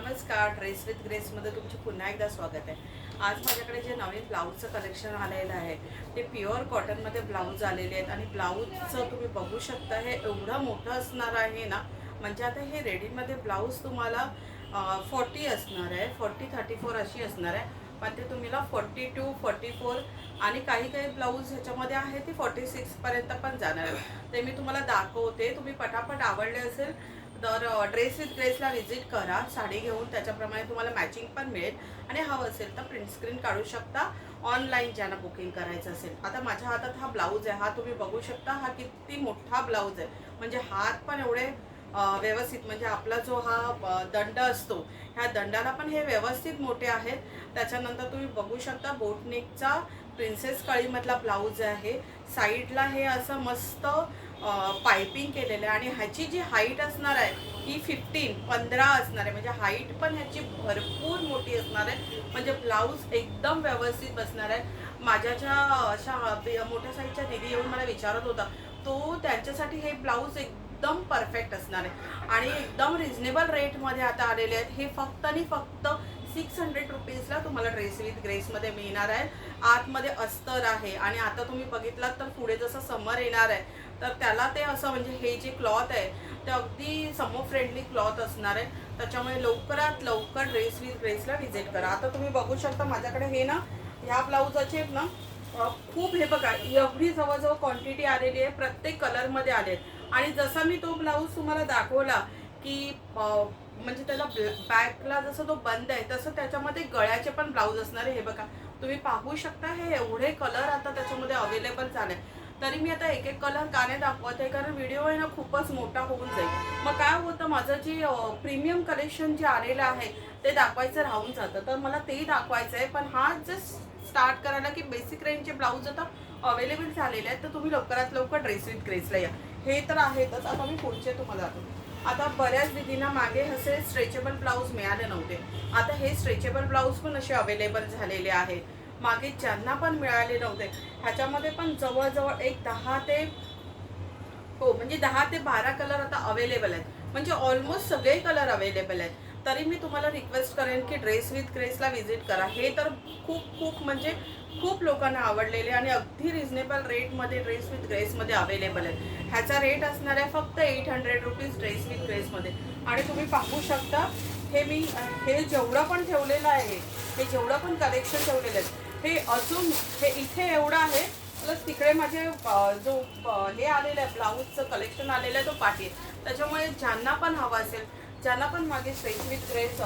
नमस्कार, dress with ग्रेसमध्ये तुमचे पुन्हा एकदा स्वागत आहे. आज माझ्याकडे जे नवीन ब्लाऊजचं कलेक्शन आलेलं आहे ते प्युअर कॉटनमध्ये ब्लाऊज आलेले आहेत आणि ब्लाऊजचं तुम्ही बघू शकता हे एवढं मोठं असणार आहे ना. म्हणजे आता हे रेडीमध्ये ब्लाऊज तुम्हाला 40 असणार आहे, 40-34 अशी असणार आहे, पण ते तुम्हाला 42, 44 आणि काही काही ब्लाऊज ह्याच्यामध्ये आहे ते 46पर्यंत पण जाणार आहे. ते मी तुम्हाला दाखवते. तुम्ही पटापट आवडले असेल तर ड्रेस विथ ग्रेसला व्हिजिट करा. साडी घेऊन त्याच्याप्रमाणे तुम्हाला मॅचिंग पण मिळेल आणि हवं असेल तर प्रिंट स्क्रीन काढू शकता ऑनलाईन ज्यांना बुकिंग करायचं असेल. आता माझ्या हातात हा ब्लाऊज आहे, हा तुम्ही बघू शकता. हा किती मोठा ब्लाऊज आहे, म्हणजे हात पण एवढे व्यवस्थित, म्हणजे आपला जो हा दंड असतो ह्या दंडाला पण हे व्यवस्थित मोठे आहेत. त्याच्यानंतर तुम्ही बघू शकता बोटनेकचा प्रिन्सेस कळीमधला ब्लाऊज आहे. साईडला हे असं मस्त पायपिंग केलेलं आहे आणि ह्याची जी हाईट असणार आहे ही 15 असणार आहे. म्हणजे हाईट पण ह्याची भरपूर मोठी असणार आहे, म्हणजे ब्लाऊज एकदम व्यवस्थित बसणार आहे. माझ्या ज्या अशा मोठ्या साईजच्या दीदी येऊन मला विचारत होता, तो त्यांच्यासाठी हे ब्लाऊज एकदम परफेक्ट असणार आहे आणि एकदम रिझनेबल रेटमध्ये आता आलेले आहेत. हे फक्त आणि फक्त 600 रुपीजला तुम्हाला ड्रेस विथ ग्रेसमध्ये मिळणार आहे. आतमध्ये अस्तर आहे आणि आता तुम्ही बघितलात तर पुढे जसं समर येणार आहे तर त्याला ते असं, म्हणजे हे जे क्लॉथ आहे ते अगदी समर फ्रेंडली क्लॉथ असणार आहे. त्याच्यामुळे लवकरात लवकर ड्रेस विथ ग्रेसला व्हिजिट करा. आता तुम्ही बघू शकता माझ्याकडे हे ना, ह्या ब्लाऊजाचे ना खूप, हे बघा एवढी जवळजवळ क्वांटिटी आलेली आहे. प्रत्येक कलरमध्ये आले आणि जसा मी तो ब्लाऊज तुम्हाला दाखवला की म्हणजे त्याला बॅकला जसं तो बंद आहे तसं त्याच्यामध्ये गळ्याचे पण ब्लाऊज असणार आहे. हे बघा तुम्ही पाहू शकता, हे एवढे कलर आता त्याच्यामध्ये अवेलेबल झाले. तरी मी आता एक एक कलर का नाही दाखवत आहे, कारण व्हिडिओ आहे ना खूपच मोठा होऊन जाईल. मग काय होतं, माझं जे प्रीमियम कलेक्शन जे आलेलं आहे ते दाखवायचं राहून जातं, तर मला तेही दाखवायचं आहे. पण हा जस्ट स्टार्ट करायला की बेसिक रेंजचे ब्लाऊज आता अवेलेबल झालेले आहेत, तर तुम्ही लवकरात लवकर ड्रेस विथ ग्रेसला या. हे तर आहेतच. आता मी पुढचे तुम्हाला दाखवते. आता बऱ्याच दीदींना मागे असे स्ट्रेचेबल ब्लाऊज मिळाले नव्हते, आता हे स्ट्रेचेबल ब्लाऊज पण असे अवेलेबल झालेले आहेत. मागे ज्यांना पण मिळाले नव्हते ह्याच्यामध्ये पण जवळजवळ एक 10 ते, हो म्हणजे 10 ते 12 कलर आता अवेलेबल आहेत. म्हणजे ऑलमोस्ट सगळे कलर अवेलेबल आहेत. तरी मी तुम्हाला रिक्वेस्ट करेन की ड्रेस विथ ग्रेसला व्हिजिट करा. हे तर खूप खूप म्हणजे खूप लोकांना आवडलेले आणि अगदी रिझनेबल रेटमध्ये ड्रेस विथ ग्रेसमध्ये अवेलेबल आहे. ह्याचा रेट असणार आहे फक्त 800 रुपीज ड्रेस विथ ग्रेसमध्ये. आणि तुम्ही पाहू शकता हे मी हे जेवढं पण ठेवलेलं आहे, हे जेवढं पण कलेक्शन ठेवलेलं आहे हे अजून हे इथे एवढं आहे, प्लस तिकडे माझे जो हे आलेलं आहे ब्लाऊजचं कलेक्शन आलेलं आहे तो पाठी आहे. त्याच्यामुळे ज्यांना पण हवं असेल, ज्यांना पण मागे स्ट्रेच विथ ग्रेस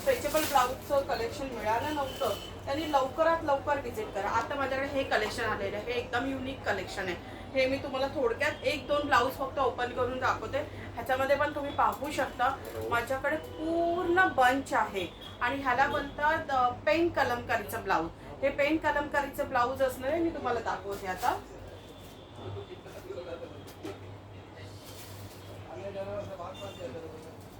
स्ट्रेचेबल ब्लाऊजचं कलेक्शन मिळालं नव्हतं त्यांनी लवकरात लवकर व्हिजिट करा. आता माझ्याकडे हे कलेक्शन आलेलं आहे, हे एकदम युनिक कलेक्शन आहे. हे मी तुम्हाला थोडक्यात 1-2 ब्लाऊज फक्त ओपन करून दाखवते. ह्याच्यामध्ये पण तुम्ही पाहू शकता माझ्याकडे पूर्ण बंच आहे आणि ह्याला बोलतात पेन कलमकारीचं ब्लाऊज. हे पेन कलमकारीचं ब्लाऊज असणार आहे, मी तुम्हाला दाखवते आता.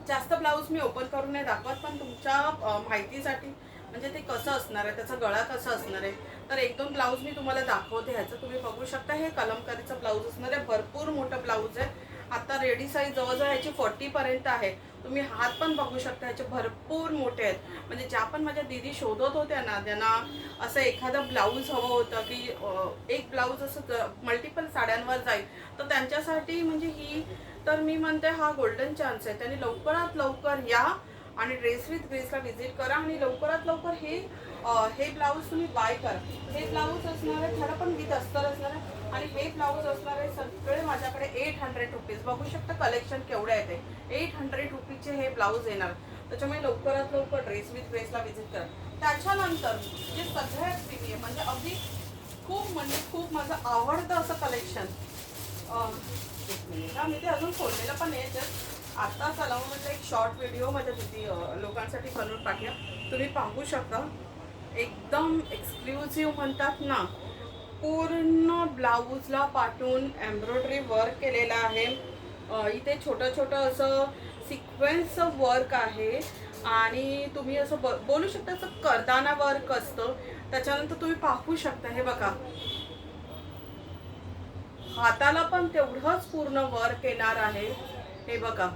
जास्त ब्लाऊज मी ओपन करून नाही दाखवत, पण तुमच्या माहितीसाठी, म्हणजे ते कसं असणार आहे, त्याचा गळा कसा असणार आहे, तर 1-2 ब्लाऊज मी तुम्हाला दाखवते. ह्याचं तुम्ही बघू शकता हे कलमकारीचं ब्लाऊज असणार आहे. भरपूर मोठं ब्लाऊज आहे. आता रेडी साईज जवळजवळ ह्याची 40पर्यंत आहे. तुम्ही हात पण बघू शकता, ह्याचे भरपूर मोठे आहेत. म्हणजे ज्या पण माझ्या दीदी शोधत होत्या ना, ज्यांना असं एखादं ब्लाऊज हवं होतं की एक ब्लाऊज असं मल्टिपल साड्यांवर जाईल, तर त्यांच्यासाठी म्हणजे ही, तर मी म्हणते हा गोल्डन चान्स आहे. त्यांनी लवकरात लवकर या आणि ड्रेस विथ ग्रेसला व्हिजिट करा आणि लवकरात लवकर हे ब्लाऊज तुम्ही बाय करा. हे ब्लाऊज असणार आहे, त्याला पण विथ अस्तर असणार आहे आणि हे ब्लाऊज असणार आहे सगळे माझ्याकडे 800 रुपीज. बघू शकता कलेक्शन केवढे आहे ते. 800 रुपीजचे हे ब्लाऊज येणार. त्याच्यामुळे लवकरात लवकर ड्रेस विथ ग्रेसला व्हिजिट करा. त्याच्यानंतर जे सगळ्यात प्रीमियम, म्हणजे अगदी खूप माझं आवडतं असं कलेक्शन, मी ते अजून खोललेलं पण आहे. जस्ट आता चलावून म्हटलं एक शॉर्ट व्हिडिओ माझ्या दीदी लोकांसाठी बनवून टाकूया. तुम्ही पाहू शकता एकदम एक्सक्लुझिव्ह म्हणतात ना, पूर्ण ब्लाऊजला पाठवून एम्ब्रॉयडरी वर्क केलेलं आहे. इथे छोटं छोटं असं सिक्वेन्सचं वर्क आहे आणि तुम्ही असं बोलू शकता असं करदाना वर्क असतं. त्याच्यानंतर तुम्ही पाहू शकता हे बघा, हाताला पण तेवढंच पूर्ण वर्क येणार आहे. हे बघा,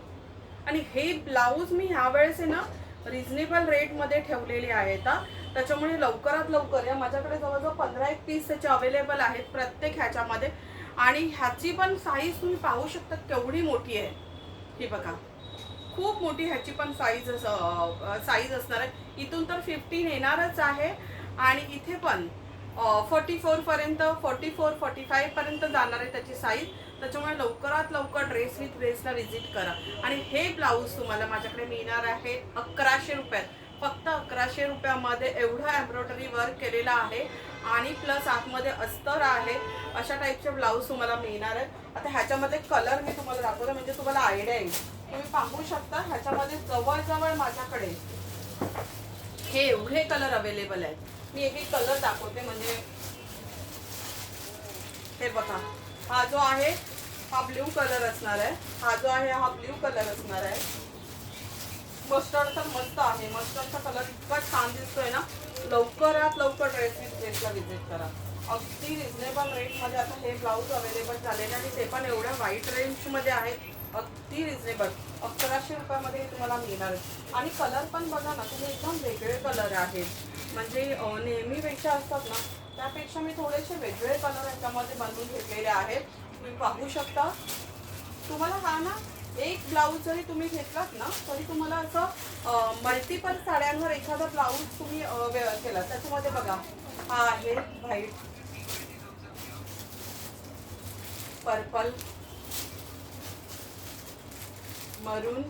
आणि हे ब्लाऊज मी ह्या वेळेस आहे ना रिजनेबल रेटमध्ये ठेवलेली आहेत. त्याच्यामुळे लवकरात लवकर या. माझ्याकडे जवळजवळ 15 पीस त्याचे अवेलेबल आहेत प्रत्येक ह्याच्यामध्ये. आणि ह्याची पण साईज तुम्ही पाहू शकता केवढी मोठी आहे. ही बघा, खूप मोठी ह्याची पण साईज असणार आहे. इथून तर 15 येणारच आहे आणि इथे पण 44 पर्यंत 44-45 पर्यंत जाणार आहे त्याची साईज. त्याच्यामुळे लवकरात लवकर ड्रेस विथ ग्रेसला व्हिजिट करा. आणि हे ब्लाऊज तुम्हाला माझ्याकडे मिळणार आहे 1100 रुपयात. फक्त 1100 रुपयामध्ये एवढं एम्ब्रॉयडरी वर्क केलेलं आहे आणि प्लस आतमध्ये अस्तर आहे. अशा टाईपचे ब्लाऊज तुम्हाला मिळणार आहे. आता ह्याच्यामध्ये कलर मी तुम्हाला दाखवते म्हणजे तुम्हाला आयडिया येईल. तुम्ही पाहू शकता ह्याच्यामध्ये जवळजवळ माझ्याकडे हे एवढे कलर अवेलेबल आहेत. मी एक कलर दाखवते. म्हणजे हे बघा, हा जो आहे हा ब्ल्यू कलर असणार आहे. हा जो आहे हा ब्ल्यू कलर असणार आहे. मस्टर्ड तर मस्त आहे. मस्टर्डचा कलर इतका छान दिसतोय ना. लवकरात लवकर ड्रेस विथ ग्रेसला व्हिजिट करा. अगदी रिजनेबल रेटमध्ये आता हे ब्लाऊज अवेलेबल झालेले आणि ते पण एवढ्या वाईट रेंजमध्ये आहेत. अगदी रिजनेबल 1100 रुपयामध्ये हे तुम्हाला मिळणार आहे. आणि कलर पण बघा ना तुम्ही, एकदम वेगळे कलर आहेत. म्हणजे नेहमीपेक्षा असतात ना त्यापेक्षा मी थोडेसे वेगळे कलर ह्याच्यामध्ये बनवून घेतलेले आहेत. तुम्ही पाहू शकता. तुम्हाला हा ना एक ब्लाऊज जरी तुम्ही घेतलात ना तरी तुम्हाला असं मल्टिपल साड्यांवर एखादा ब्लाऊज तुम्ही वेअर केला. त्याच्यामध्ये बघा, हा आहे व्हाईट, पर्पल, मरून,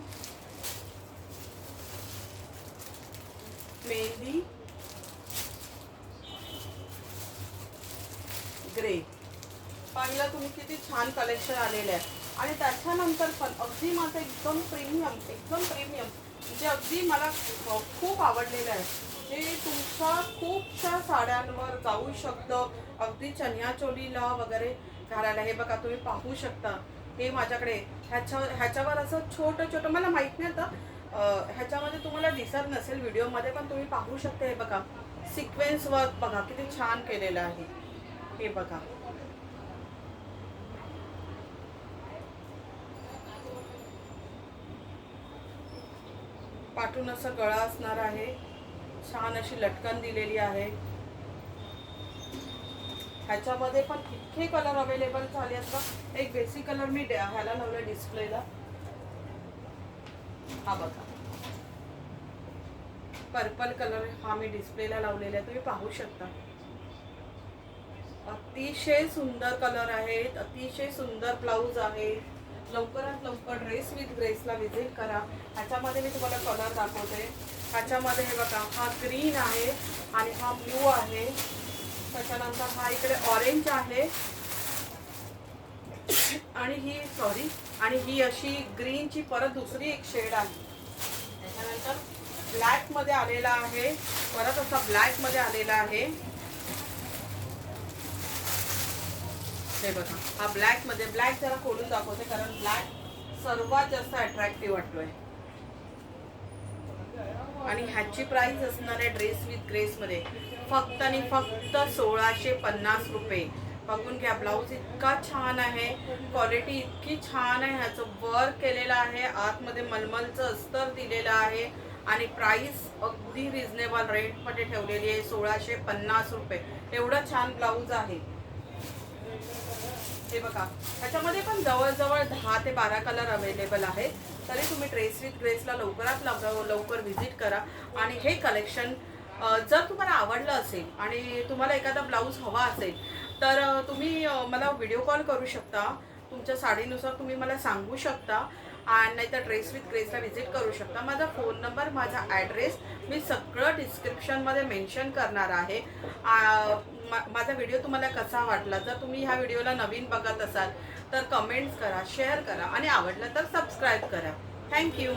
मेहंदी, ग्रे. पाहिलं तुम्ही किती छान कलेक्शन आलेलं आहे. आणि त्याच्यानंतर पण अगदी माझं एकदम प्रीमियम म्हणजे अगदी मला खूप आवडलेलं आहे. जे तुमच्या खूपशा साड्यांवर जाऊ शकतं, अगदी चनिया चोलीला वगैरे घालायला. हे बघा तुम्ही पाहू शकता. हे माझ्याकडे ह्याच्यावर असं छोटं छोटं, मला माहीत नाही आता ह्याच्यामध्ये तुम्हाला दिसत नसेल व्हिडिओमध्ये, पण तुम्ही पाहू शकता. हे बघा सिक्वेन्स वर्क बघा किती छान केलेलं आहे. हे बघा, पाठून असं गळा असणार आहे. छान अशी लटकन दिलेली आहे. ह्याच्यामध्ये पण इतके कलर अवेलेबल झाले असतात. एक बेसिक कलर मी ह्याला लावलं डिस्प्लेला. हा बघा, पर्पल कलर हा मी डिस्प्लेला लावलेला आहे. तुम्ही पाहू शकता. अतिशय सुंदर कलर आहेत. अतिशय सुंदर ब्लाऊज आहे. लवकरात लवकर ड्रेस विथ ग्रेसला व्हिजिट करा. ह्याच्यामध्ये मी तुम्हाला कलर दाखवते. ह्याच्यामध्ये हे बघा, हा ग्रीन आहे आणि हा ब्लू आहे. त्याच्यानंतर हा इकडे ऑरेंज आहे आणि ही अशी ग्रीनची परत दुसरी एक शेड आहे. त्याच्यानंतर ब्लॅक मध्ये आलेला आहे. परत असा ब्लॅक मध्ये आलेला आहे. हे बघा, हा ब्लॅक मध्ये. ब्लॅक जरा खोलून दाखवते कारण ब्लॅक सर्वात जास्त अट्रॅक्टिव्ह वाटतोय. आणि ह्याची प्राइस असणार आहे ड्रेस विथ ग्रेस मध्ये फक्त आणि फक्त 1650 रुपये. बघून घ्या, ब्लाऊज इतका छान आहे. क्वालिटी इतकी छान आहे. ह्याचं वर्क केलेलं आहे. आतमध्ये मलमलचं अस्तर दिलेलं आहे. आणि प्राइस अगदी रिजनेबल रेटमध्ये ठेवलेली आहे 1650 रुपये. एवढं छान ब्लाऊज आहे. हे बघा, ह्याच्यामध्ये पण जवळजवळ 10 ते 12 कलर अवेलेबल आहेत. तरी तुम्ही ड्रेस विथ ग्रेसला लवकरात लवकर व्हिजिट करा. आणि हे कलेक्शन जर तुम्हाला आवडलं असेल आणि तुम्हाला एखादा ब्लाऊज हवा असेल तर तुम्ही मला व्हिडिओ कॉल करू शकता. तुमच्या साडीनुसार तुम्ही मला सांगू शकता आणि नाहीतर ड्रेस विथ ग्रेसला व्हिजिट करू शकता. माझा फोन नंबर, माझा ॲड्रेस मी सगळं डिस्क्रिप्शनमध्ये मेन्शन करणार आहे. माझा व्हिडिओ तुम्हाला कसा वाटला, जर तुम्ही ह्या व्हिडिओला नवीन बघत असाल तर कमेंट्स करा, शेअर करा आणि आवडलं तर सबस्क्राईब करा. थँक्यू.